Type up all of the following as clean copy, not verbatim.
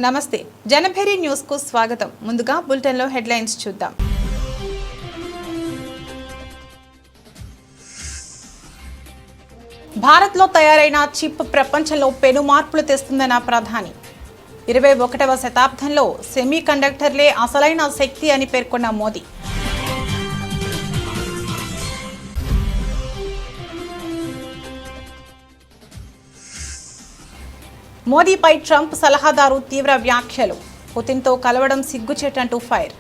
నమస్తే జనభేరి న్యూస్ కు స్వాగతం. ముందుగా బులెటిన్ లో హెడ్లైన్స్ చూద్దాం. భారత్ లో తయారైన చిప్ ప్రపంచంలో పెను మార్పులు తెస్తుందన్న ప్రధాని. 21వ శతాబ్దంలో సెమీ కండక్టర్లే అసలైన శక్తి అని పేర్కొన్న మోదీ. మోదీపై ట్రంప్ సలహాదారు తీవ్ర వ్యాఖ్యలు. పుతిన్తో కలవడం సిగ్గుచేటంటూ ఫైర్.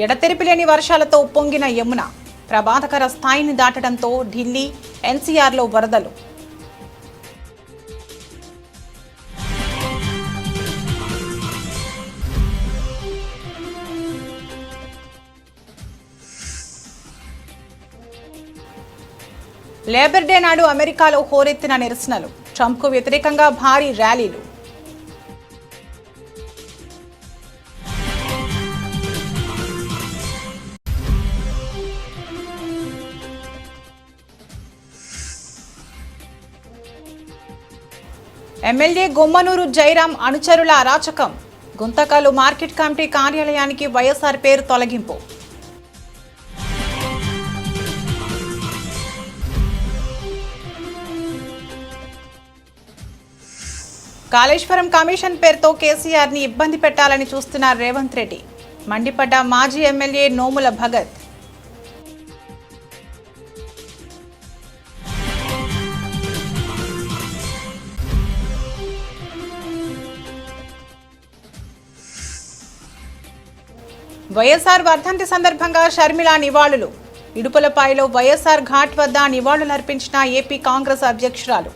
ఎడతెరిపిలేని వర్షాలతో ఉప్పొంగిన యమున ప్రమాదకర స్థాయిని దాటడంతో ఢిల్లీ ఎన్సీఆర్లో వరదలు. లేబర్ డే నాడు అమెరికాలో హోరెత్తిన నిరసనలు. ట్రంప్కు వ్యతిరేకంగా భారీ ర్యాలీలు. ఎమ్మెల్యే గుమ్మనూరు జయరాం అనుచరుల అరాచకం. గుంతకల్లు మార్కెట్ కమిటీ కార్యాలయానికి వైఎస్ఆర్ పేరు తొలగింపు. కాళేశ్వరం కమిషన్ పేరుతో కేసీఆర్ ని ఇబ్బంది పెట్టాలని చూస్తున్న రేవంత్ రెడ్డి. మండిపడ్డ మాజీ ఎమ్మెల్యే నోముల భగత్. వైఎస్ఆర్ వర్ధంతి సందర్భంగా షర్మిల నివాళులు. ఇడుపులపాయలో వైఎస్ఆర్ ఘాట్ వద్ద నివాళులర్పించిన ఏపీ కాంగ్రెస్ అధ్యక్షురాలు.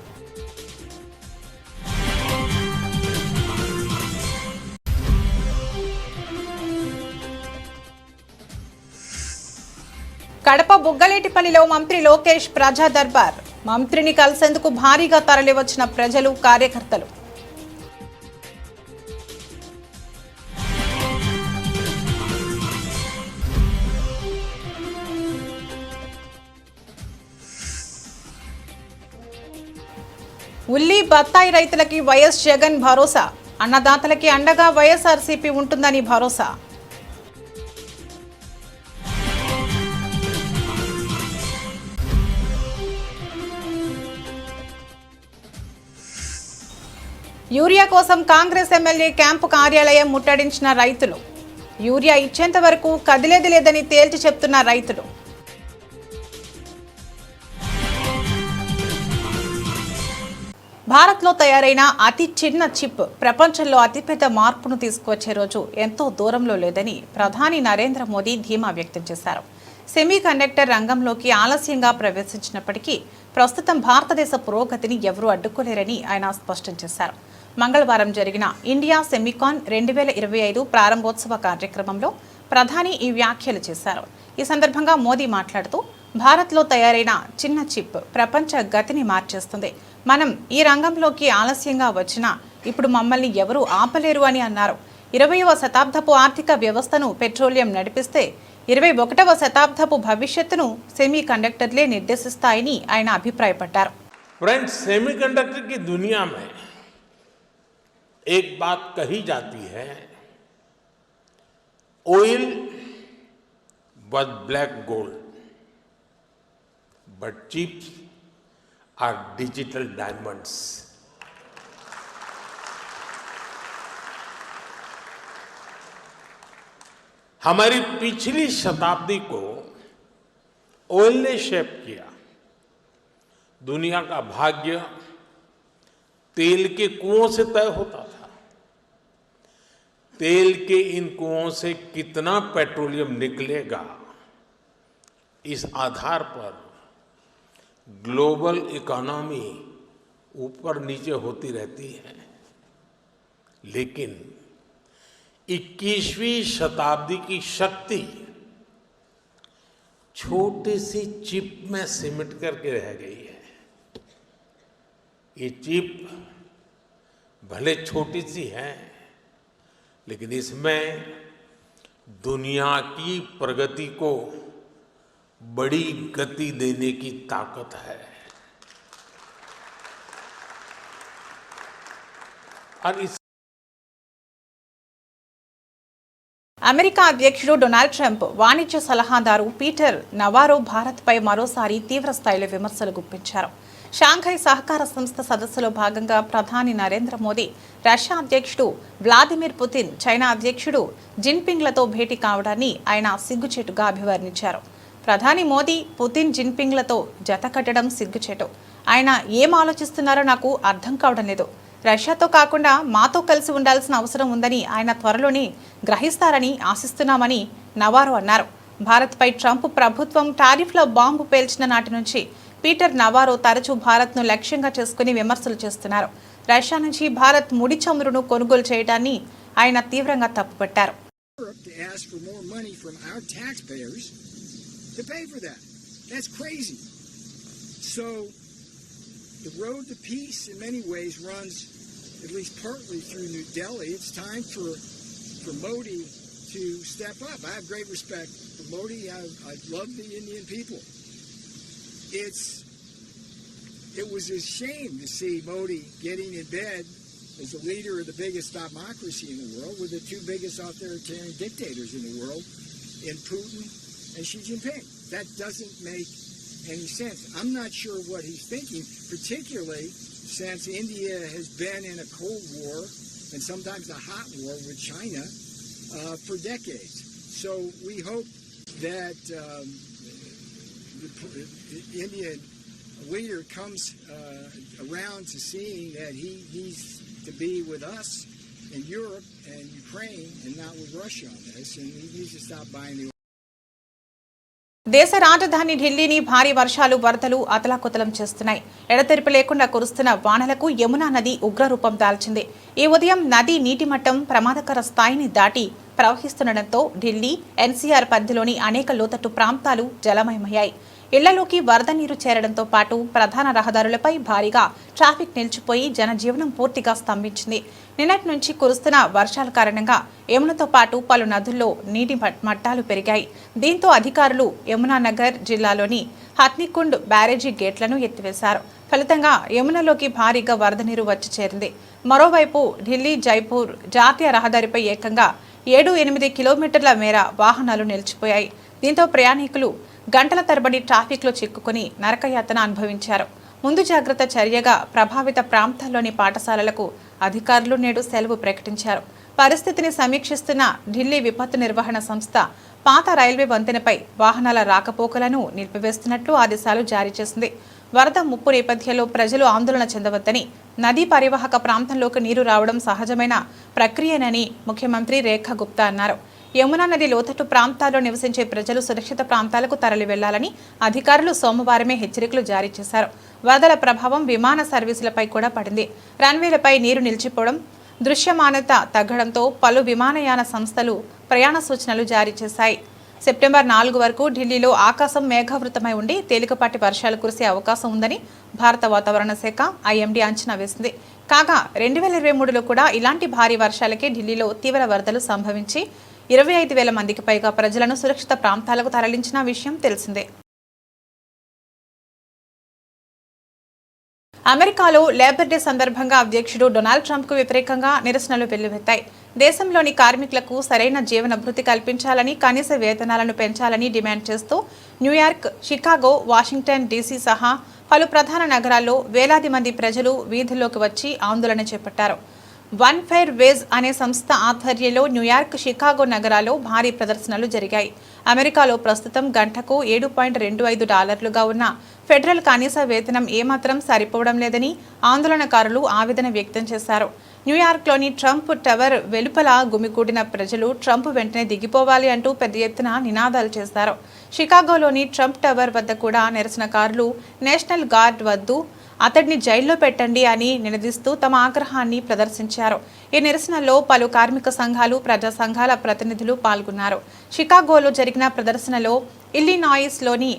కడప బుగ్గలేటిపల్లిలో మంత్రి లోకేష్ ప్రజా దర్బార్. మంత్రిని కలిసేందుకు భారీగా తరలివచ్చిన ప్రజలు, కార్యకర్తలు. ఉల్లి బత్తాయి రైతులకి వైఎస్ జగన్ భరోసా. అన్నదాతలకి అండగా వైఎస్ఆర్సీపీ ఉంటుందని భరోసా. యూరియా కోసం కాంగ్రెస్ ఎమ్మెల్యే క్యాంపు కార్యాలయం ముట్టడించిన రైతులు. యూరియా ఇచ్చేంత వరకు కదిలేది లేదని తేల్చి చెప్తున్న రైతులు. భారత్లో తయారైన అతి చిన్న చిప్ ప్రపంచంలో అతిపెద్ద మార్పును తీసుకువచ్చే రోజు ఎంతో దూరంలో లేదని ప్రధాని నరేంద్ర మోదీ ధీమా వ్యక్తం చేశారు. సెమీ కండక్టర్ రంగంలోకి ఆలస్యంగా ప్రవేశించినప్పటికీ ప్రస్తుతం భారతదేశ పురోగతిని ఎవరూ అడ్డుకోలేరని ఆయన స్పష్టం చేశారు. మంగళవారం జరిగిన ఇండియా సెమీకాన్ 2025 ప్రారంభోత్సవ కార్యక్రమంలో ప్రధాని ఈ వ్యాఖ్యలు చేశారు. ఈ సందర్భంగా మోదీ మాట్లాడుతూ, భారత్లో తయారైన చిన్న చిప్ ప్రపంచ గతిని మార్చేస్తుంది. మనం ఈ రంగంలోకి ఆలస్యంగా వచ్చినా ఇప్పుడు మమ్మల్ని ఎవరూ ఆపలేరు అని అన్నారు. 20వ శతాబ్దపు ఆర్థిక వ్యవస్థను పెట్రోలియం నడిపిస్తే 21వ శతాబ్దపు భవిష్యత్తును సెమీ కండక్టర్లే నిర్దేశిస్తాయని ఆయన అభిప్రాయపడ్డారు. फ्रेंड्स, सेमीकंडक्टर की दुनिया में एक बात कही जाती है, oil was black gold, but chips are digital diamonds. हमारी पिछली शताब्दी को ऑयल ने शेप किया. दुनिया का भाग्य तेल के कुओं से तय होता था. तेल के इन कुओं से कितना पेट्रोलियम निकलेगा, इस आधार पर ग्लोबल इकोनॉमी ऊपर नीचे होती रहती है. लेकिन 21वीं शताब्दी की शक्ति छोटी सी चिप में सिमट करके रह गई है. ये चिप भले छोटी सी है, लेकिन इसमें दुनिया की प्रगति को बड़ी गति देने की ताकत है और इस అమెరికా అధ్యక్షుడు డొనాల్డ్ ట్రంప్ వాణిజ్య సలహాదారు పీటర్ నవారో భారత్పై మరోసారి తీవ్ర స్థాయిలో విమర్శలు గుప్పించారు. షాంఘై సహకార సంస్థ సదస్సులో భాగంగా ప్రధాని నరేంద్ర మోదీ, రష్యా అధ్యక్షుడు వ్లాదిమిర్ పుతిన్, చైనా అధ్యక్షుడు జిన్పింగ్లతో భేటీ కావడాన్ని ఆయన సిగ్గుచేటుగా అభివర్ణించారు. ప్రధాని మోదీ, పుతిన్, జిన్పింగ్లతో జత కట్టడం సిగ్గుచేటు. ఆయన ఏం ఆలోచిస్తున్నారో నాకు అర్థం కావడం లేదు. రష్యాతో కాకుండా మాతో కలిసి ఉండాల్సిన అవసరం ఉందని ఆయన త్వరలోనే గ్రహిస్తారని ఆశిస్తున్నామని నవారో అన్నారు. భారత్పై ట్రంప్ ప్రభుత్వం టారిఫ్ల బాంబు పేల్చిన నాటి నుంచి పీటర్ నవారో తరచూ భారత్ను లక్ష్యంగా చేసుకుని విమర్శలు చేస్తున్నారు. రష్యా నుంచి భారత్ ముడి చమురును కొనుగోలు చేయడాన్ని ఆయన తీవ్రంగా తప్పుపట్టారు. The road to peace in many ways runs at least partly through New Delhi. It's time for Modi to step up. I have great respect for Modi. I love the Indian people. It was a shame to see Modi getting in bed as the leader of the biggest democracy in the world with the two biggest authoritarian dictators in the world, in Putin and Xi Jinping. That doesn't make any sense. I'm not sure what he's thinking, particularly since India has been in a Cold War and sometimes a hot war with China for decades. So we hope that the Indian leader comes around to seeing that he needs to be with us in Europe and Ukraine and not with Russia on this, and he needs to stop buying the దేశ రాజధాని ఢిల్లీని భారీ వర్షాలు, వరదలు అతలాకుతలం చేస్తున్నాయి. ఎడతెరిపి లేకుండా కురుస్తున్న వానలకు యమునా నది ఉగ్రరూపం దాల్చింది. ఈ ఉదయం నది నీటి మట్టం ప్రమాదకర స్థాయిని దాటి ప్రవహిస్తుండటంతో ఢిల్లీ, ఎన్సీఆర్ పరిధిలోని అనేక లోతట్టు ప్రాంతాలు జలమయమయ్యాయి. ఇళ్లలోకి వరద నీరు చేరడంతో పాటు ప్రధాన రహదారులపై భారీగా ట్రాఫిక్ నిలిచిపోయి జనజీవనం పూర్తిగా స్తంభించింది. నిన్నటి నుంచి కురుస్తున్న వర్షాల కారణంగా యమునతో పాటు పలు నదుల్లో నీటి మట్టాలు పెరిగాయి. దీంతో అధికారులు యమునానగర్ జిల్లాలోని హత్నికుండ్ బ్యారేజీ గేట్లను ఎత్తివేశారు. ఫలితంగా యమునలోకి భారీగా వరద నీరు వచ్చి చేరింది. మరోవైపు ఢిల్లీ జైపూర్ జాతీయ రహదారిపై ఏకంగా 7-8 కిలోమీటర్ల మేర వాహనాలు నిలిచిపోయాయి. దీంతో ప్రయాణికులు గంటల తరబడి ట్రాఫిక్లో చిక్కుకుని నరకయాతన అనుభవించారు. ముందు జాగ్రత్త చర్యగా ప్రభావిత ప్రాంతాల్లోని పాఠశాలలకు అధికారులు నేడు సెలవు ప్రకటించారు. పరిస్థితిని సమీక్షిస్తున్న ఢిల్లీ విపత్తు నిర్వహణ సంస్థ పాత రైల్వే వంతెనపై వాహనాల రాకపోకలను నిలిపివేస్తున్నట్లు ఆదేశాలు జారీ చేసింది. వరద ముప్పు నేపథ్యంలో ప్రజలు ఆందోళన చెందవద్దని, నదీ పరివాహక ప్రాంతంలోకి నీరు రావడం సహజమైన ప్రక్రియనని ముఖ్యమంత్రి రేఖా గుప్తా అన్నారు. యమునా నది లోతట్టు ప్రాంతాల్లో నివసించే ప్రజలు సురక్షిత ప్రాంతాలకు తరలి వెళ్లాలని అధికారులు సోమవారమే హెచ్చరికలు జారీ చేశారు. వరదల ప్రభావం విమాన సర్వీసులపై కూడా పడింది. రన్వేలపై నీరు నిలిచిపోవడం, దృశ్యమానత తగ్గడంతో పలు విమానయాన సంస్థలు ప్రయాణ సూచనలు జారీ చేశాయి. సెప్టెంబర్ 4 వరకు ఢిల్లీలో ఆకాశం మేఘావృతమై ఉండి తేలికపాటి వర్షాలు కురిసే అవకాశం ఉందని భారత వాతావరణ శాఖ ఐఎండీ అంచనా వేసింది. కాగా 2023లో కూడా ఇలాంటి భారీ వర్షాలకే ఢిల్లీలో తీవ్ర వరదలు సంభవించి 25,000 మందికి పైగా ప్రజలను సురక్షిత ప్రాంతాలకు తరలించిన విషయం తెలిసిందే. అమెరికాలో లేబర్ డే సందర్భంగా అధ్యక్షుడు డొనాల్డ్ ట్రంప్కు వ్యతిరేకంగా నిరసనలు వెల్లువెత్తాయి. దేశంలోని కార్మికులకు సరైన జీవన భృతి కల్పించాలని, కనీస వేతనాలను పెంచాలని డిమాండ్ చేస్తూ న్యూయార్క్, షికాగో, వాషింగ్టన్ డీసీ సహా పలు ప్రధాన నగరాల్లో వేలాది మంది ప్రజలు వీధుల్లోకి వచ్చి ఆందోళన చేపట్టారు. వన్ ఫెయిర్ వేజ్ అనే సంస్థ ఆధ్వర్యంలో న్యూయార్క్, షికాగో నగరాల్లో భారీ ప్రదర్శనలు జరిగాయి. అమెరికాలో ప్రస్తుతం గంటకు $7.25 ఉన్న ఫెడరల్ కనీస వేతనం ఏమాత్రం సరిపోవడం లేదని ఆందోళనకారులు ఆవేదన వ్యక్తం చేశారు. న్యూయార్క్లోని ట్రంప్ టవర్ వెలుపల గుమికూడిన ప్రజలు ట్రంప్ వెంటనే దిగిపోవాలి అంటూ పెద్ద ఎత్తున నినాదాలు చేశారు. షికాగోలోని ట్రంప్ టవర్ వద్ద కూడా నిరసనకారులు నేషనల్ గార్డ్ వద్దు, అతడిని జైల్లో పెట్టండి అని నినదిస్తూ తమ ఆగ్రహాన్ని ప్రదర్శించారు. ఈ నిరసనలో పలు కార్మిక సంఘాలు, ప్రజా సంఘాల ప్రతినిధులు పాల్గొన్నారు. షికాగోలో జరిగిన ప్రదర్శనలో ఇల్లినాయిస్లోని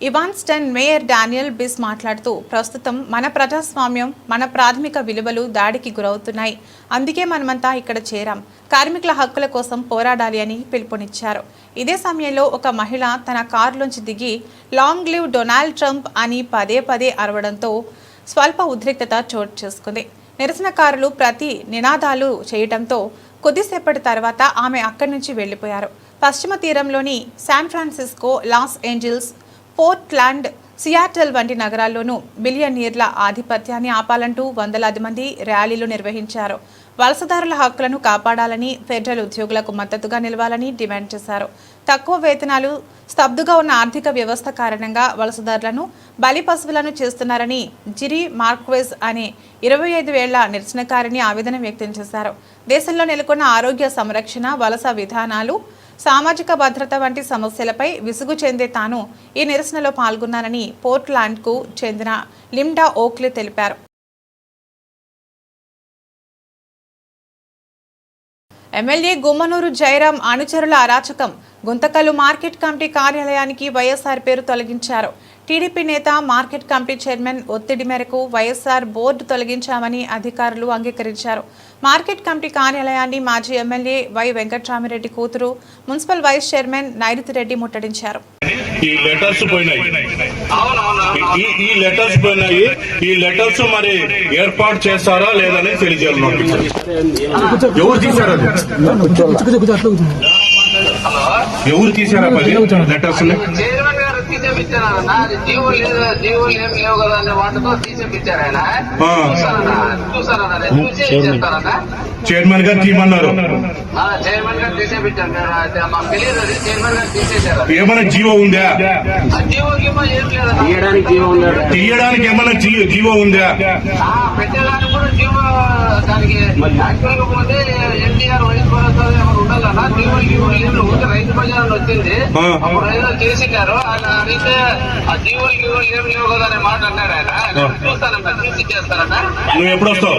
ఇవాన్స్టన్ మేయర్ డానియల్ బిస్ మాట్లాడుతూ, ప్రస్తుతం మన ప్రజాస్వామ్యం, మన ప్రాథమిక విలువలు దాడికి గురవుతున్నాయి. అందుకే మనమంతా ఇక్కడ చేరాం. కార్మికుల హక్కుల కోసం పోరాడాలి అని పిలుపునిచ్చారు. ఇదే సమయంలో ఒక మహిళ తన కారులోంచి దిగి లాంగ్ లివ్ డొనాల్డ్ ట్రంప్ అని పదే పదే అరవడంతో స్వల్ప ఉద్రిక్తత చోటు చేసుకుంది. నిరసనకారులు ప్రతి నినాదాలు చేయడంతో కొద్దిసేపటి తర్వాత ఆమె అక్కడి నుంచి వెళ్లిపోయారు. పశ్చిమ తీరంలోని San Francisco, Los Angeles, Portland, Seattle వంటి నగరాల్లోనూ బిలియనీర్ల ఆధిపత్యాన్ని ఆపాలంటూ వందలాది మంది ర్యాలీలు నిర్వహించారు. వలసదారుల హక్కులను కాపాడాలని, ఫెడరల్ ఉద్యోగులకు మద్దతుగా నిలవాలని డిమాండ్ చేశారు. తక్కువ వేతనాలు, స్తబ్దుగా ఉన్న ఆర్థిక వ్యవస్థ కారణంగా వలసదారులను బలిపశువులను చేస్తున్నారని జిరి మార్క్వెజ్ అనే 25 ఏళ్ల నిరసనకారిని ఆవేదన వ్యక్తం చేశారు. దేశంలో నెలకొన్న ఆరోగ్య సంరక్షణ, వలస విధానాలు, సామాజిక భద్రత వంటి సమస్యలపై విసుగు చెందే తాను ఈ నిరసనలో పాల్గొన్నానని పోర్ట్లాండ్కు చెందిన లిండా ఓక్లీ తెలిపారు. ఎమ్మెల్యే గుమ్మనూరు జయరాం అనుచరుల అరాచకం. గుంతకల్లు మార్కెట్ కమిటీ కార్యాలయానికి వైఎస్ఆర్ పేరు తొలగించారు. టీడీపీ నేత, మార్కెట్ కమిటీ చైర్మన్ ఒత్తిడి మేరకు వైఎస్ఆర్ బోర్డు తొలగించామని అధికారులు అంగీకరించారు. మార్కెట్ కమిటీ కార్యాలయాన్ని మాజీ ఎమ్మెల్యే వై వెంకట్రామిరెడ్డి కూతురు, మున్సిపల్ వైస్ చైర్మన్ నైరుతిరెడ్డి ముట్టడించారు. ఈ లెటర్స్ మరి ఏర్పాటు చేస్తారా లేదని తెలియజేయాలి. ఎవరు తీశారు? ఎవరు తీశారా లెటర్స్? చైర్మన్ గారు తీసేపించారన్న. అది జీవోలు ఏం లేవు కదా అనే వాటితో తీసేపించారు ఆయన. చూసారన్న, చూసే చేస్తారన్న. చైర్మన్ గారు తీయమన్నారు. చైర్మన్ గారు తీసేపించారు. మాకు తెలియదు, అది చైర్మన్ గారు తీసేశారు. ఏమైనా జీవో ఉందా? జీవో గీమో ఏం లేదన్న. తీయడానికి ఏమైనా జీవో ఉందా? పెట్టేదానికి కూడా జీవో, దానికి యాక్చువల్గా పోతే ఎన్టీఆర్ వైస్ భరోసా ఎవరు ఉండాలన్నా. జీవో లేదు, రైతు బజార్ వచ్చింది, అప్పుడు రైతులు చేసినారు. ఆయన అడిగితే ఆ జీవోలు ఏం లేవు కదా అనే మాట అన్నాడు ఆయన. చూస్తానన్నా, చూసి చేస్తానన్నా. నువ్వు ఎప్పుడు వస్తావు?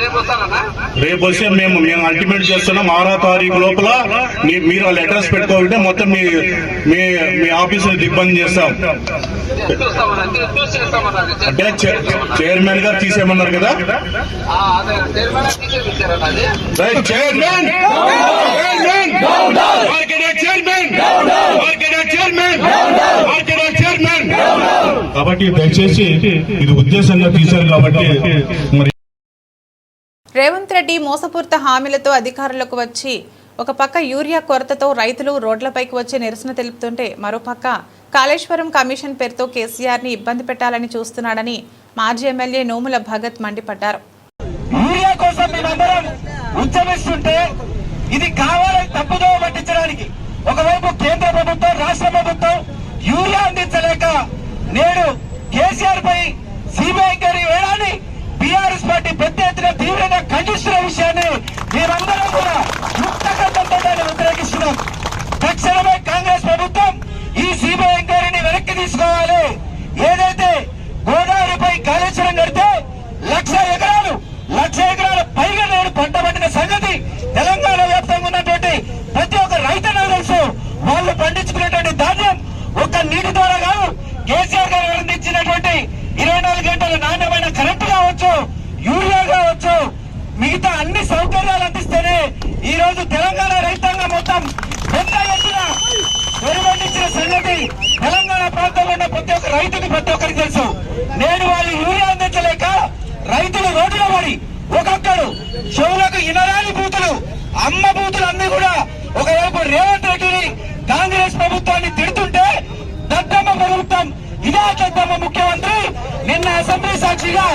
రేపు వస్తానన్నా. రేపు వస్తే మేము అల్టిమేట్ చేస్తున్నాం. 6వ తారీఖు లోపల మీరు ఆ లెటర్స్ పెట్టుకోవాలంటే మొత్తం మీ ఆఫీసులో ఇబ్బంది చేస్తాం. అంటే చైర్మన్ గారు తీసేయమన్నారు కదా? కాబట్టి దయచేసి ఇది ఉద్దేశంగా తీశారు కాబట్టి మరి రేవంత్ రెడ్డి మోసపూరిత హామీలతో అధికారులకు వచ్చి ఒక పక్క యూరియా కొరతతో రైతులు రోడ్లపైకి వచ్చి నిరసన తెలుపుతుంటే, మరోపక్క కాళేశ్వరం కమిషన్ పేరుతో కేసీఆర్ని ఇబ్బంది పెట్టాలని చూస్తున్నాడని మాజీ ఎమ్మెల్యే నోముల భగత్ మండిపడ్డారు. యూరియా కోసం మేమందరం ఉద్యమిస్తుంటే ఇది కావాలని తప్పుదో పట్టించడానికి ఒకవైపు కేంద్ర ప్రభుత్వం, రాష్ట్ర ప్రభుత్వం యూరియా అందించలేక నేడు కేసీఆర్ పై సిబిఐ ఎంక్వైరీ వేయడాన్ని బీఆర్ఎస్ పార్టీ పెద్ద ఎత్తున తీవ్రంగా ఖండిస్తున్న విషయాన్ని మేమందరం కూడా ముక్తకంఠంతో వ్యతిరేకిస్తున్నాం. తక్షణమే కాంగ్రెస్ ప్రభుత్వం ఈ సిబిఐ ఎంక్వైరీని వెనక్కి తీసుకోవాలి. ఏదైతే గోదావరిపై కాళేశ్వరం కడితే 1,00,000 ఎకరాల పైగా నేడు పంట పట్టిన సంగతి తెలంగాణ వ్యాప్తంగా ఉన్నటువంటి ప్రతి ఒక్క రైతన్న తెలుసు. వాళ్ళు పండించుకున్నటువంటి ధాన్యం ఒక్క నీటి ద్వారా కాదు, కేసీఆర్ గారు అందించినటువంటి 24 గంటల నాణ్యమైన కరెంటు కావచ్చు, యూరియా కావచ్చు, మిగతా అన్ని సౌకర్యాలు అందిస్తేనే ఈ రోజు తెలంగాణ రైతాంగం మొత్తం పెద్ద ఎత్తున వెలువడించిన సంగతి తెలంగాణ ప్రాంతంలో ఉన్న ప్రతి ఒక్క రైతుకి, ప్రతి ఒక్కరికి తెలుసు. నేను వాళ్ళు యూరియా అందించలేక రైతులు రోడ్డులో పడి ఒక్కొక్కడు చెవులకు ఇనరాని బూతులు, అమ్మ బూతులు అన్ని కూడా ఒకవైపు రేవంత్ రెడ్డిని, కాంగ్రెస్ ప్రభుత్వాన్ని తిడుతుంటే దద్దమ్మ ప్రభుత్వం, ఇదే దద్దమ్మ ముఖ్యమంత్రి నిన్న అసెంబ్లీ సాక్షిగా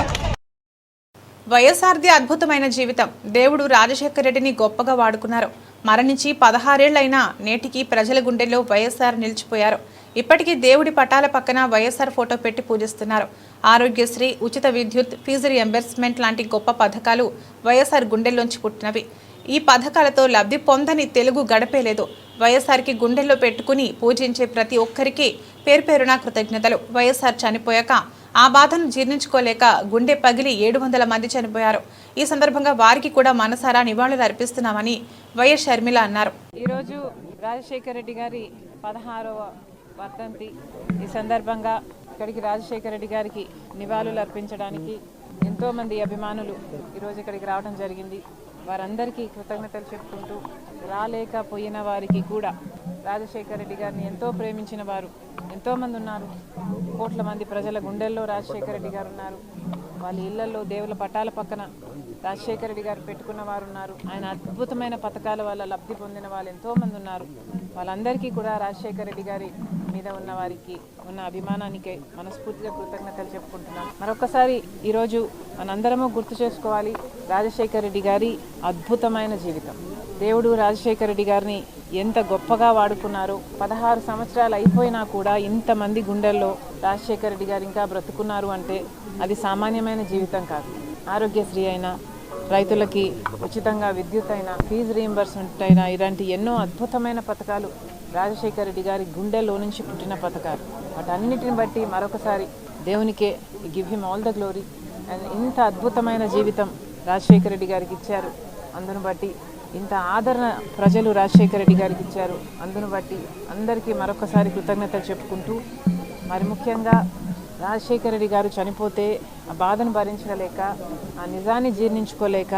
వైఎస్ఆర్ది అద్భుతమైన జీవితం. దేవుడు రాజశేఖర రెడ్డిని గొప్పగా వాడుకున్నారు. మరణించి 16 ఏళ్లైనా నేటికి ప్రజల గుండెల్లో వైఎస్ఆర్ నిలిచిపోయారు. ఇప్పటికీ దేవుడి పటాల పక్కన వైఎస్ఆర్ ఫోటో పెట్టి పూజిస్తున్నారు. ఆరోగ్యశ్రీ, ఉచిత విద్యుత్, ఫీజు రియంబర్స్మెంట్ లాంటి గొప్ప పథకాలు వైఎస్ఆర్ గుండెల్లోంచి పుట్టినవి. ఈ పథకాలతో లబ్ధి పొందని తెలుగు గడపేలేదు. వైఎస్ఆర్కి గుండెల్లో పెట్టుకుని పూజించే ప్రతి ఒక్కరికి పేరుపేరున కృతజ్ఞతలు. వైఎస్ఆర్ చనిపోయాక ఆ బాధను జీర్ణించుకోలేక గుండె పగిలి 700 మంది చనిపోయారు. ఈ సందర్భంగా వారికి కూడా మనసారా నివాళులు అర్పిస్తున్నామని వైఎస్ షర్మిల అన్నారు. ఈరోజు రాజశేఖర రెడ్డి గారి 16వ వర్ధంతి. ఈ సందర్భంగా ఇక్కడికి రాజశేఖర రెడ్డి గారికి నివాళులు అర్పించడానికి ఎంతోమంది అభిమానులు ఈరోజు ఇక్కడికి రావడం జరిగింది. వారందరికీ కృతజ్ఞతలు చెప్పుకుంటూ, రాలేకపోయిన వారికి కూడా రాజశేఖర రెడ్డి గారిని ఎంతో ప్రేమించిన వారు ఎంతోమంది ఉన్నారు. కోట్ల మంది ప్రజల గుండెల్లో రాజశేఖర రెడ్డి గారు ఉన్నారు. వాళ్ళ ఇళ్లలో దేవుల పటాల పక్కన రాజశేఖర రెడ్డి గారు పెట్టుకున్న వారు ఉన్నారు. ఆయన అద్భుతమైన పథకాల వల్ల లబ్ధి పొందిన వాళ్ళు ఎంతోమంది ఉన్నారు. వాళ్ళందరికీ కూడా రాజశేఖర రెడ్డి గారి మీద ఉన్న వారికి ఉన్న అభిమానానికే మనస్ఫూర్తిగా కృతజ్ఞతలు చెప్పుకుంటున్నాం. మరొకసారి ఈరోజు మనందరము గుర్తు చేసుకోవాలి, రాజశేఖర రెడ్డి గారి అద్భుతమైన జీవితం. దేవుడు రాజశేఖర రెడ్డి గారిని ఎంత గొప్పగా వాడుకున్నారో. 16 సంవత్సరాలు అయిపోయినా కూడా ఇంతమంది గుండెల్లో రాజశేఖర రెడ్డి గారు ఇంకా బ్రతుకున్నారు అంటే అది సామాన్యమైన జీవితం కాదు. ఆరోగ్యశ్రీ అయినా, రైతులకి ఉచితంగా విద్యుత్ అయినా, ఫీజు రీయింబర్స్మెంట్ అయినా, ఇలాంటి ఎన్నో అద్భుతమైన పథకాలు రాజశేఖర రెడ్డి గారి గుండెల్లో నుంచి పుట్టిన పథకాలు. వాటన్నిటిని బట్టి మరొకసారి దేవునికే give him all the glory. And ఇంత అద్భుతమైన జీవితం రాజశేఖర రెడ్డి గారికి ఇచ్చారు. అందును బట్టి ఇంత ఆదరణ ప్రజలు రాజశేఖర రెడ్డి గారికి ఇచ్చారు. అందును బట్టి అందరికీ మరొకసారి కృతజ్ఞతలు చెప్పుకుంటూ, మరి ముఖ్యంగా రాజశేఖర రెడ్డి గారు చనిపోతే ఆ బాధను భరించలేక, ఆ నిజాన్ని జీర్ణించుకోలేక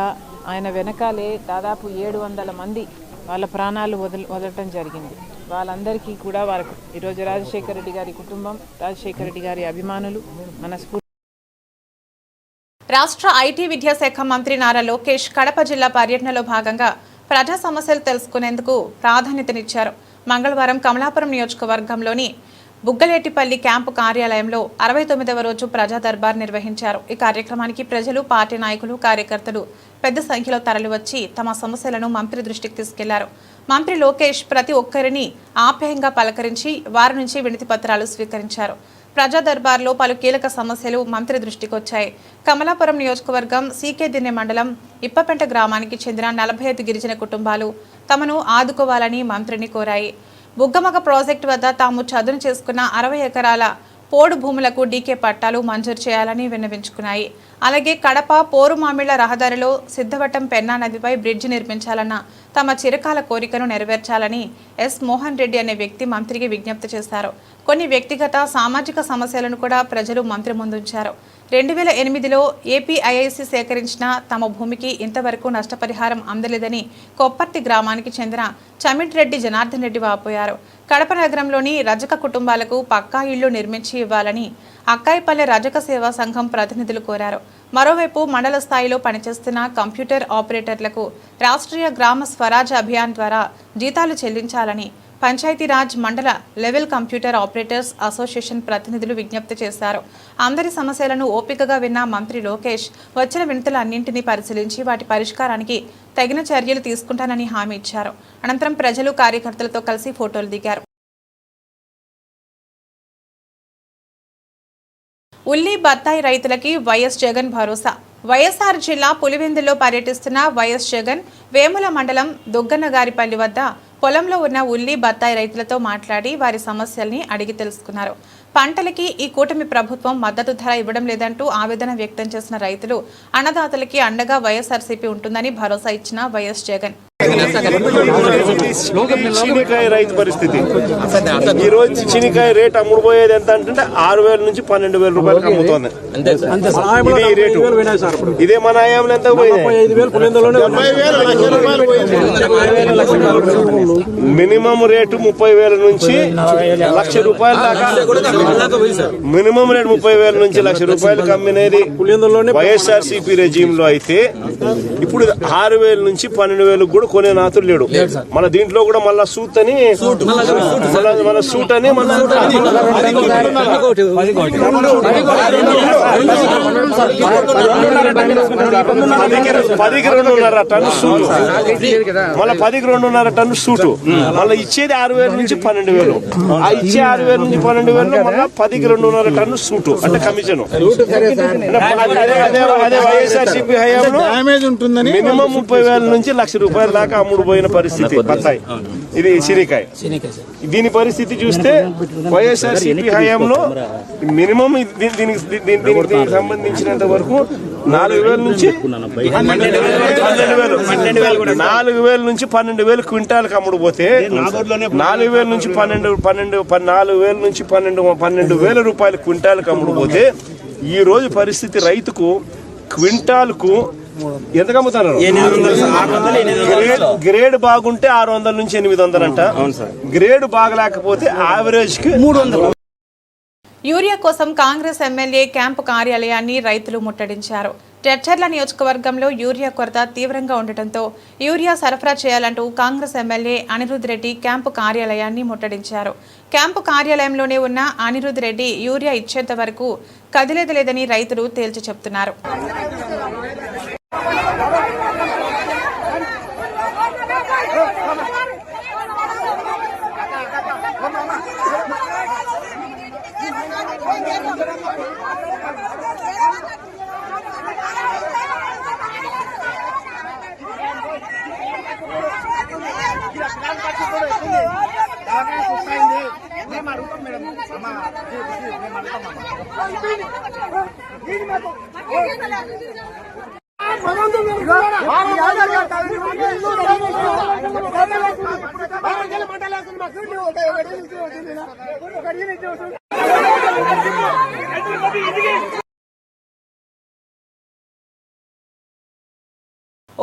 ఆయన వెనకాలే దాదాపు 700 మంది వాళ్ళ ప్రాణాలు వదలటం జరిగింది. వాళ్ళందరికీ కూడా వారికి ఈరోజు రాజశేఖర రెడ్డి గారి కుటుంబం, రాజశేఖర రెడ్డి గారి అభిమానులు మనస్ఫూర్తి. రాష్ట్ర ఐటీ విద్యాశాఖ మంత్రి నారా లోకేష్ కడప జిల్లా పర్యటనలో భాగంగా ప్రజా సమస్యలు తెలుసుకునేందుకు ప్రాధాన్యతనిచ్చారు. మంగళవారం కమలాపురం నియోజకవర్గంలోని బుగ్గలేటిపల్లి క్యాంపు కార్యాలయంలో 69వ రోజు ప్రజా దర్బార్ నిర్వహించారు. ఈ కార్యక్రమానికి ప్రజలు, పార్టీ నాయకులు, కార్యకర్తలు పెద్ద సంఖ్యలో తరలివచ్చి తమ సమస్యలను మంత్రి దృష్టికి తీసుకెళ్లారు. మంత్రి లోకేష్ ప్రతి ఒక్కరిని ఆప్యాయంగా పలకరించి వారి నుంచి వినతి పత్రాలు స్వీకరించారు. ప్రజా దర్బార్లో పలు కీలక సమస్యలు మంత్రి దృష్టికి వచ్చాయి. కమలాపురం నియోజకవర్గం సీకేదిన్నె మండలం ఇప్పపెంట గ్రామానికి చెందిన 45 గిరిజన కుటుంబాలు తమను ఆదుకోవాలని మంత్రిని కోరాయి. బుగ్గమగ ప్రాజెక్టు వద్ద తాము చదును చేసుకున్న 60 ఎకరాల పోడు భూములకు డీకే పట్టాలు మంజూరు చేయాలని విన్నవించుకున్నాయి. అలాగే కడప పోరుమామిళ్ల రహదారిలో సిద్ధవటం పెన్నా నదిపై బ్రిడ్జి నిర్మించాలన్న తమ చిరకాల కోరికను నెరవేర్చాలని ఎస్ మోహన్ రెడ్డి అనే వ్యక్తి మంత్రికి విజ్ఞప్తి చేశారు. కొన్ని వ్యక్తిగత, సామాజిక సమస్యలను కూడా ప్రజలు మంత్రి ముందుంచారు. 2008లో ఏపీఐఐసి సేకరించిన తమ భూమికి ఇంతవరకు నష్టపరిహారం అందలేదని కొప్పర్తి గ్రామానికి చెందిన చమిట్రెడ్డి జనార్దన్ రెడ్డి వాపోయారు. కడప నగరంలోని రజక కుటుంబాలకు పక్కా ఇళ్లు నిర్మించి ఇవ్వాలని అక్కాయిపల్లె రజక సేవా సంఘం ప్రతినిధులు కోరారు. మరోవైపు మండల స్థాయిలో పనిచేస్తున్న కంప్యూటర్ ఆపరేటర్లకు రాష్ట్రీయ గ్రామ స్వరాజ్ అభియాన్ ద్వారా జీతాలు చెల్లించాలని పంచాయతీరాజ్ మండల లెవెల్ కంప్యూటర్ ఆపరేటర్స్ అసోసియేషన్ ప్రతినిధులు విజ్ఞప్తి చేశారు. అందరి సమస్యలను ఓపికగా విన్న మంత్రి లోకేష్ వచ్చిన వినతులన్నింటినీ పరిశీలించి వాటి పరిష్కారానికి తగిన చర్యలు తీసుకుంటానని హామీ ఇచ్చారు. అనంతరం ప్రజలు, కార్యకర్తలతో కలిసి ఫోటోలు దిగారు. ఉల్లి, బత్తాయి రైతులకి వైఎస్ జగన్ భరోసా. వైఎస్ఆర్ జిల్లా పులివెందులో పర్యటిస్తున్న వైఎస్ జగన్ వేముల మండలం దుగ్గన్నగారిపల్లి వద్ద పొలంలో ఉన్న ఉల్లి, బత్తాయి రైతులతో మాట్లాడి వారి సమస్యల్ని అడిగి తెలుసుకున్నారు. పంటలకి ఈ కూటమి ప్రభుత్వం మద్దతు ధర ఇవ్వడం లేదంటూ ఆవేదన వ్యక్తం చేసిన రైతులు, అన్నదాతలకి అండగా వైఎస్ఆర్సీపీ ఉంటుందని భరోసా ఇచ్చిన వైఎస్ జగన్. చీనికాయ రైతు పరిస్థితి ఈ రోజు చీనికాయ రేట్ అమ్ముడుపోయేది ఎంత అంటే 6,000 నుంచి 12,000 రూపాయలకు అమ్ముతోంది. ఇది రేటు. ఇదే మన ఆయంలో ఎంత మినిమం రేటు 30,000 నుంచి 1,00,000 రూపాయల దాకా. మినిమం రేటు 30,000 నుంచి 1,00,000 రూపాయలకు అమ్మినది వైఎస్ఆర్సీపీ రెజీమ్ లో అయితే ఇప్పుడు 6,000 నుంచి 12,000 కూడా కొనే నాతులు లేడు. మన దీంట్లో కూడా మళ్ళా సూట్ అని మన సూట్ అని మన 10కి 2.5 టన్ను సూటు, మళ్ళీ 10కి 2.5 టన్ను సూటు, మళ్ళీ ఇచ్చేది 6,000 నుంచి 12,000. ఆ ఇచ్చే 6,000 నుంచి 12,000 మళ్ళీ 10కి 2.5 టన్ను సూటు అంటే కమిషన్. అదే వైఎస్ఆర్సీపీ హయాంలో మినిమం 30,000 నుంచి 1,00,000 రూపాయల దాకా అమ్ముడు పోయిన పరిస్థితి బత్తాయి. ఇది శీనికాయ. దీని పరిస్థితి చూస్తే వైఎస్ఆర్సీపీ హయాంలో మినిమం దీనికి సంబంధించినంత వరకు 4,000 నుంచి 12,000 4,000 నుంచి 12,000 క్వింటాల్కి అమ్ముడు పోతే 4,000 నుంచి 4,000 నుంచి 12,000 రూపాయలు క్వింటాల్కి అమ్ముడు పోతే ఈ రోజు పరిస్థితి రైతుకు క్వింటాల్కు ఎంతకు అమ్ముతారు? గ్రేడ్ బాగుంటే 600 నుంచి 800 అంట. గ్రేడ్ బాగలేకపోతే యావరేజ్ కి 300. యూరియా కోసం కాంగ్రెస్ ఎమ్మెల్యే క్యాంపు కార్యాలయాన్ని రైతులు ముట్టడించారు. చర్చర్ల నియోజకవర్గంలో యూరియా కొరత తీవ్రంగా ఉండటంతో యూరియా సరఫరా చేయాలంటూ కాంగ్రెస్ ఎమ్మెల్యే అనిరుద్ రెడ్డి క్యాంపు కార్యాలయాన్ని ముట్టడించారు. క్యాంపు కార్యాలయంలోనే ఉన్న అనిరుద్ రెడ్డి యూరియా ఇచ్చేంత వరకు కదిలేదలేదని రైతులు తేల్చి చెప్తున్నారు.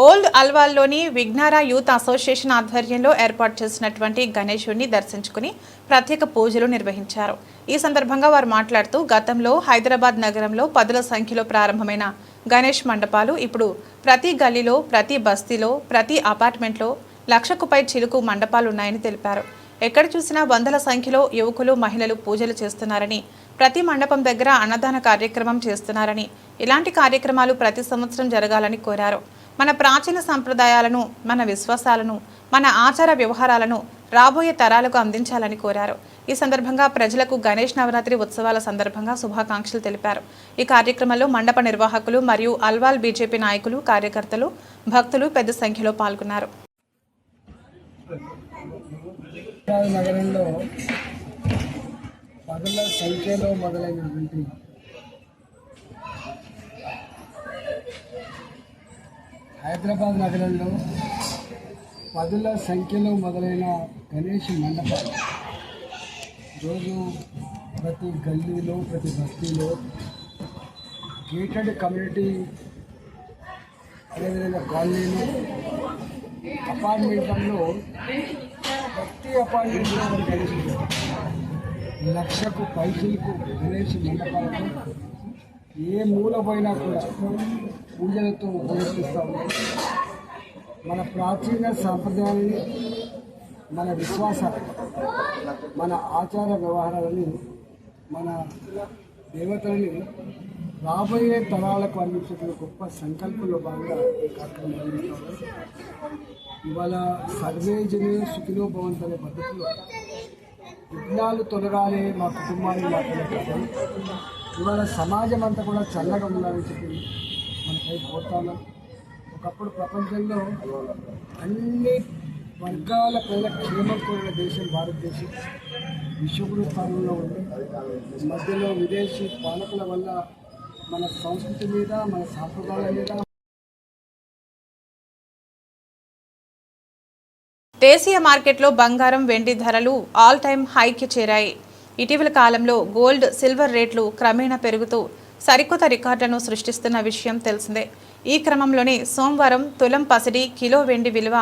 ఓల్డ్ అల్వాల్లోని విఘ్నారా యూత్ అసోసియేషన్ ఆధ్వర్యంలో ఏర్పాటు చేసినటువంటి గణేశుడిని దర్శించుకుని ప్రత్యేక పూజలు నిర్వహించారు. ఈ సందర్భంగా వారు మాట్లాడుతూ గతంలో హైదరాబాద్ నగరంలో 10ల సంఖ్యలో ప్రారంభమైన గణేష్ మండపాలు ఇప్పుడు ప్రతి గల్లీలో, ప్రతి బస్తీలో, ప్రతి అపార్ట్మెంట్లో 1,00,000కు పై చిలుకు మండపాలు ఉన్నాయని తెలిపారు. ఎక్కడ చూసినా 100ల సంఖ్యలో యువకులు, మహిళలు పూజలు చేస్తున్నారని, ప్రతి మండపం దగ్గర అన్నదాన కార్యక్రమం చేస్తున్నారని, ఇలాంటి కార్యక్రమాలు ప్రతి సంవత్సరం జరగాలని కోరారు. మన ప్రాచీన సంప్రదాయాలను, మన విశ్వాసాలను, మన ఆచార వ్యవహారాలను రాబోయే తరాలకు అందించాలని కోరారు. ఈ సందర్భంగా ప్రజలకు గణేష్ నవరాత్రి ఉత్సవాల సందర్భంగా శుభాకాంక్షలు తెలిపారు. ఈ కార్యక్రమంలో మండప నిర్వాహకులు మరియు అల్వాల్ బీజేపీ నాయకులు, కార్యకర్తలు, భక్తులు పెద్ద సంఖ్యలో పాల్గొన్నారు. నగరంలో 10ల సంఖ్యలో మొదలైనటువంటి హైదరాబాద్ నగరంలో 10ల సంఖ్యలో మొదలైన గణేష్ మండపాలు రోజు ప్రతి గల్లీలో, ప్రతి బస్తీలో, గేటెడ్ కమ్యూనిటీ, అదేవిధంగా కాలనీలు, అపార్ట్మెంట్లలో ప్రతి అపార్ట్మెంట్లో గణేష్ 1,00,000కు పైసలకు గణేష్ మండపాలకు ఏ మూల పోయినా కూడా పూజలతో ఉపయోగిస్తాము. మన ప్రాచీన సాంప్రదాయాలని, మన విశ్వాసాలు, మన ఆచార వ్యవహారాలని, మన దేవతలని రాబోయే తరాలకు అందించే గొప్ప సంకల్పంలో భాగంగా ఈ కార్యక్రమం నిర్వహిస్తాము. ఇవాళ సర్వే జనే సుఖినో భవంతు అనే పద్ధతిలో విఘ్నాలు తొలగాలి మా కుటుంబాన్ని మాట్లాడుతారు. ఇవాళ సమాజం అంతా కూడా చల్లగా ఉండాలని చెప్పి మనపై కోరుతాను. ఒకప్పుడు ప్రపంచంలో అన్ని వర్గాల ప్రజల క్షేమం కోరిన దేశం భారతదేశం. విశ్వగురు స్థానంలో ఉంది. మధ్యలో విదేశీ పాలకుల వల్ల మన సంస్కృతి మీద, మన సాంప్రదాయాల మీద. దేశీయ మార్కెట్లో బంగారం, వెండి ధరలు ఆల్ టైమ్ హైకి చేరాయి. ఇటీవల కాలంలో గోల్డ్, సిల్వర్ రేట్లు క్రమేణా పెరుగుతూ సరికొత్త రికార్డులను సృష్టిస్తున్న విషయం తెలిసిందే. ఈ క్రమంలోనే సోమవారం తులం పసిడి, కిలో వెండి విలువ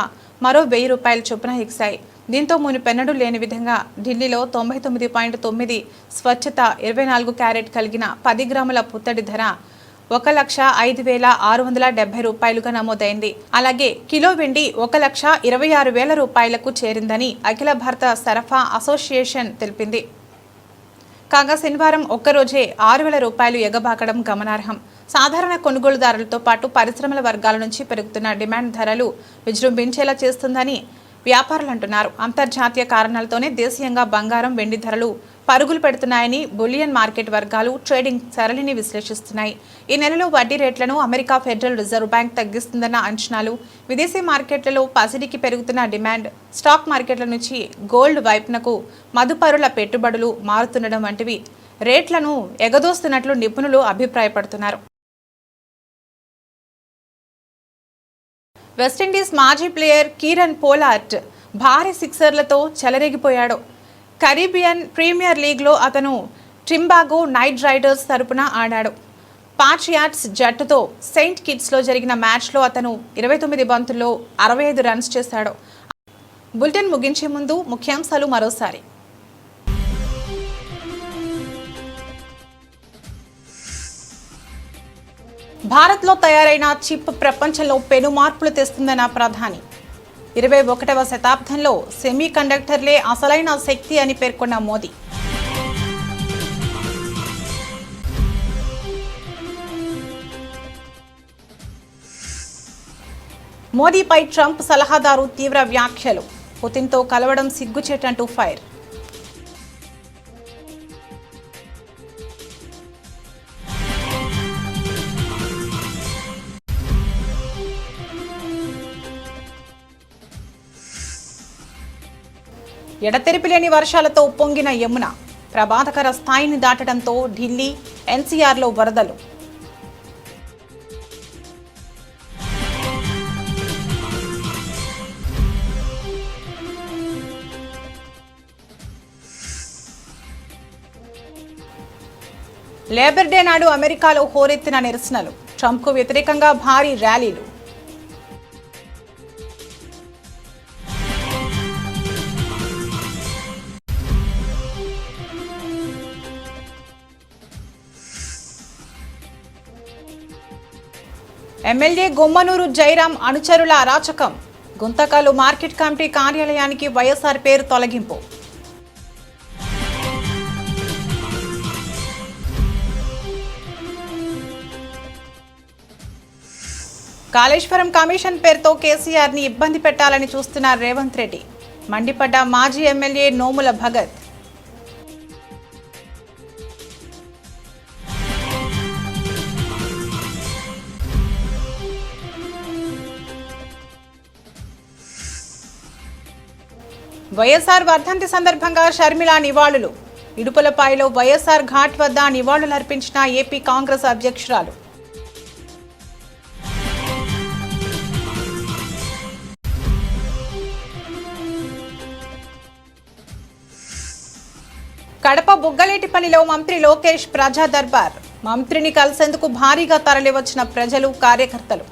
మరో 1,000 రూపాయల చొప్పున ఎగిశాయి. దీంతో మునుపెన్నడూ లేని విధంగా ఢిల్లీలో 99.9 స్వచ్ఛత 24 క్యారెట్ కలిగిన 10 గ్రాముల పుత్తడి ధర 1,05,670 రూపాయలుగా నమోదైంది. అలాగే కిలో వెండి 1,26,000 రూపాయలకు చేరిందని అఖిల భారత సరఫరా అసోసియేషన్ తెలిపింది. కాగా శనివారం ఒక్కరోజే 6,000 రూపాయలు ఎగబాకడం గమనార్హం. సాధారణ కొనుగోలుదారులతో పాటు పరిశ్రమల వర్గాల నుంచి పెరుగుతున్న డిమాండ్ ధరలు విజృంభించేలా చేస్తుందని వ్యాపారులు అంటున్నారు. అంతర్జాతీయ కారణాలతోనే దేశీయంగా బంగారం, వెండి ధరలు పరుగులు పెడుతున్నాయని బులియన్ మార్కెట్ వర్గాలు ట్రేడింగ్ సరళిని విశ్లేషిస్తున్నాయి. ఈ నెలలో వడ్డీ రేట్లను అమెరికా ఫెడరల్ రిజర్వ్ బ్యాంక్ తగ్గిస్తుందన్న అంచనాలు, విదేశీ మార్కెట్లలో పసిడికి పెరుగుతున్న డిమాండ్, స్టాక్ మార్కెట్ల నుంచి గోల్డ్ వైపునకు మదుపరుల పెట్టుబడులు మారుతుండడం వంటివి రేట్లను ఎగదోస్తున్నట్లు నిపుణులు అభిప్రాయపడుతున్నారు. వెస్టిండీస్ మాజీ ప్లేయర్ కీరన్ పోలార్డ్ భారీ సిక్సర్లతో చెలరేగిపోయాడు. కరీబియన్ ప్రీమియర్ లీగ్లో అతను ట్రింబాగో నైట్ రైడర్స్ తరపున ఆడాడు. పాట్రియాట్స్ జట్టుతో సెయింట్ కిట్స్లో జరిగిన మ్యాచ్లో అతను 29 బంతుల్లో 65 రన్స్ చేశాడు. బులెటిన్ ముగించే ముందు ముఖ్యాంశాలు మరోసారి. భారత్లో తయారైన చిప్ ప్రపంచంలో పెను మార్పులు తెస్తుందన్న ప్రధాని. 21వ శతాబ్దంలో సెమీ కండక్టర్లే అసలైన శక్తి అని పేర్కొన్న మోదీ. మోదీపై ట్రంప్ సలహాదారు తీవ్ర వ్యాఖ్యలు. పుతిన్తో కలవడం సిగ్గుచేటంటూ ఫైర్. ఎడతెరిపిలేని వర్షాలతో ఉప్పొంగిన యమున ప్రమాదకర స్థాయిని దాటడంతో ఢిల్లీ ఎన్సీఆర్లో వరదలు. లేబర్ డే నాడు అమెరికాలో హోరెత్తిన నిరసనలు. ట్రంప్కు వ్యతిరేకంగా భారీ ర్యాలీలు. ఎమ్మెల్యే గుమ్మనూరు జయరాం అనుచరుల అరాచకం. గుంతకల్లు మార్కెట్ కమిటీ కార్యాలయానికి వైఎస్ఆర్ పేరు తొలగింపు. కాళేశ్వరం కమిషన్ పేరుతో కేసీఆర్ని ఇబ్బంది పెట్టాలని చూస్తున్న రేవంత్ రెడ్డి. మండిపడ్డ మాజీ ఎమ్మెల్యే నోముల భగత్. వైఎస్ఆర్ వర్ధంతి సందర్భంగా షర్మిల నివాళులు. ఇడుపులపాయలో వైఎస్ఆర్ ఘాట్ వద్ద నివాళులర్పించిన ఏపీ కాంగ్రెస్ అధ్యక్షురాలు. కడప బుగ్గలేటిపల్లిలో మంత్రి లోకేష్ ప్రజా దర్బార్. మంత్రిని కలిసేందుకు భారీగా తరలివచ్చిన ప్రజలు, కార్యకర్తలు.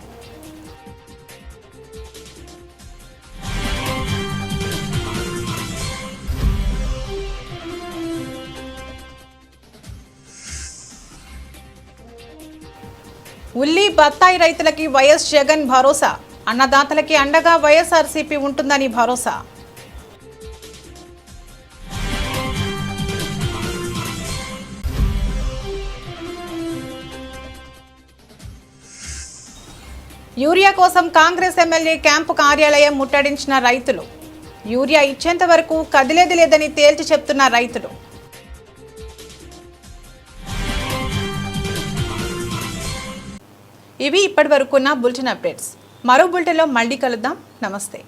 ఉల్లి బత్తాయి రైతులకి వైఎస్ జగన్ భరోసా. అన్నదాతలకి అండగా వైఎస్ఆర్సీపీ ఉంటుందని భరోసా. యూరియా కోసం కాంగ్రెస్ ఎమ్మెల్యే క్యాంపు కార్యాలయం ముట్టడించిన రైతులు. యూరియా ఇచ్చేంత వరకు కదిలేది లేదని తేల్చి చెప్తున్న రైతులు. ఇవి ఇప్పటివరకున్న బులెటిన్ అప్డేట్స్. మరో బులెటిన్లో మళ్ళీ కలుద్దాం. నమస్తే.